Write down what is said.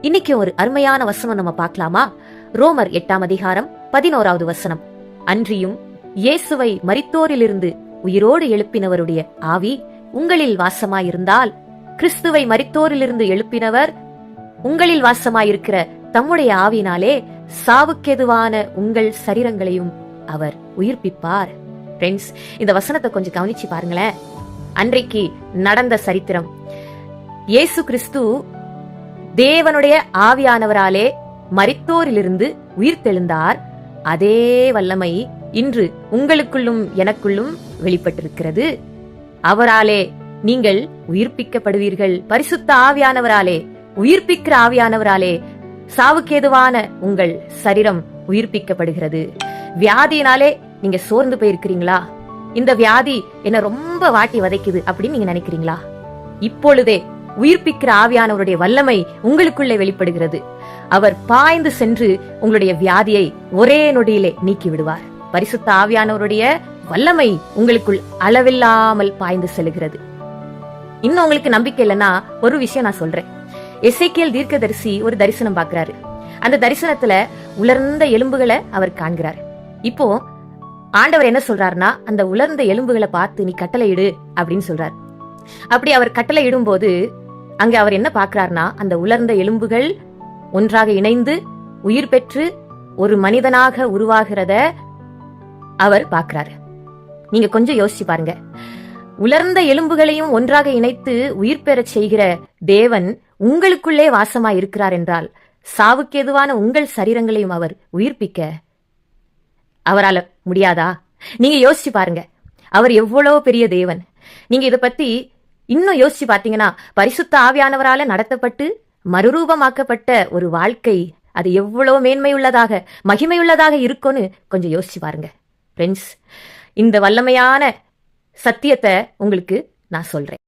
இன்னைக்கு ஒரு அருமையான வசனம் நம்ம பார்க்கலாமா? ரோமர் 8ஆம் அதிகாரம் 11வது வசனம். அன்றியும் இயேசுவை மரித்தோரிலிருந்து உயிரோடு எழுப்பினவருடைய ஆவி உங்களில் வாசமாயிருந்தால், கிறிஸ்துவை மரித்தோரிலிருந்து எழுப்பினவர் உங்களில் வாசமாயிருக்கிற தம்முடைய ஆவினாலே சாவுக்கெதுவான உங்கள் சரீரங்களையும் அவர் உயிர்ப்பிப்பார். ஃப்ரெண்ட்ஸ், இந்த வசனத்தை கொஞ்சம் கவனிச்சு பாருங்களேன். அன்றைக்கு நடந்த சரித்திரம். இயேசு கிறிஸ்து தேவனுடைய ஆவியானவராலே மரித்தோரிலிருந்து உயிர்த்தெழுந்தார். அதே வல்லமை இன்று உங்களுக்குள்ளும் எனக்குள்ளும் வெளிப்பட்டிருக்கிறது. அவராலே நீங்கள் உயிர்ப்பிக்கப்படுவீர்கள். பரிசுத்த ஆவியானவராலே, உயிர்ப்பிக்கிற ஆவியானவராலே சாவுக்கேதுவான உங்கள் சரீரம் உயிர்ப்பிக்கப்படுகிறது. வியாதியினாலே நீங்க சோர்ந்து போயிருக்கிறீங்களா? இந்த வியாதி என்ன ரொம்ப வாட்டி வதைக்குது அப்படின்னு நீங்க நினைக்கிறீங்களா? இப்பொழுதே உயிர்ப்பிக்கிற ஆவியானவருடைய வல்லமை உங்களுக்குள்ளே வெளிப்படுகிறது. அவர் பாய்ந்து சென்று உங்களுடைய வியாதியை ஒரே நொடியிலே நீக்கி விடுவார். பரிசுத்த ஆவியானவருடைய வல்லமை உங்களுக்குள் அளவில்லாமல் பாய்ந்து செல்கிறது. இன்னும் உங்களுக்கு நம்பிக்கை இல்லைன்னா ஒரு விஷயம் நான் சொல்றேன். எசேக்கியேல் தீர்க்கதரிசி ஒரு தரிசனம் பார்க்கிறாரு. அந்த தரிசனத்துல உலர்ந்த எலும்புகளை அவர் காண்கிறார். இப்போ ஆண்டவர் என்ன சொல்றாருன்னா, அந்த உலர்ந்த எலும்புகளை பார்த்து நீ கட்டளையிடு அப்படின்னு சொல்றாரு. அப்படி அவர் கட்டளை இடும் போது அங்க அவர் என்ன பார்க்கிறார்னா, அந்த உலர்ந்த எலும்புகள் ஒன்றாக இணைந்து உயிர் பெற்று ஒரு மனிதனாக உருவாகிறத அவர் பார்க்கிறாரு. நீங்க கொஞ்சம் யோசிச்சு பாருங்க. உலர்ந்த எலும்புகளையும் ஒன்றாக இணைத்து உயிர் பெறச் செய்கிற தேவன் உங்களுக்குள்ளே வாசமாய் இருக்கிறார் என்றால், சாவுக்கு எதுவான உங்கள் சரீரங்களையும் அவர் உயிர்ப்பிக்க அவரால முடியாதா? நீங்க யோசிச்சு பாருங்க. அவர் எவ்வளவு பெரிய தேவன். நீங்க இத பத்தி இன்னும் யோசிச்சு பாத்தீங்கன்னா, பரிசுத்த ஆவியானவரால நடத்தப்பட்டு மறுரூபமாக்கப்பட்ட ஒரு வாழ்க்கை அது எவ்வளவு மேன்மையுள்ளதாக, மகிமையுள்ளதாக இருக்கும்னு கொஞ்சம் யோசிச்சு பாருங்க. ஃப்ரெண்ட்ஸ், இந்த வல்லமையான சத்தியத்தை உங்களுக்கு நான் சொல்றேன்.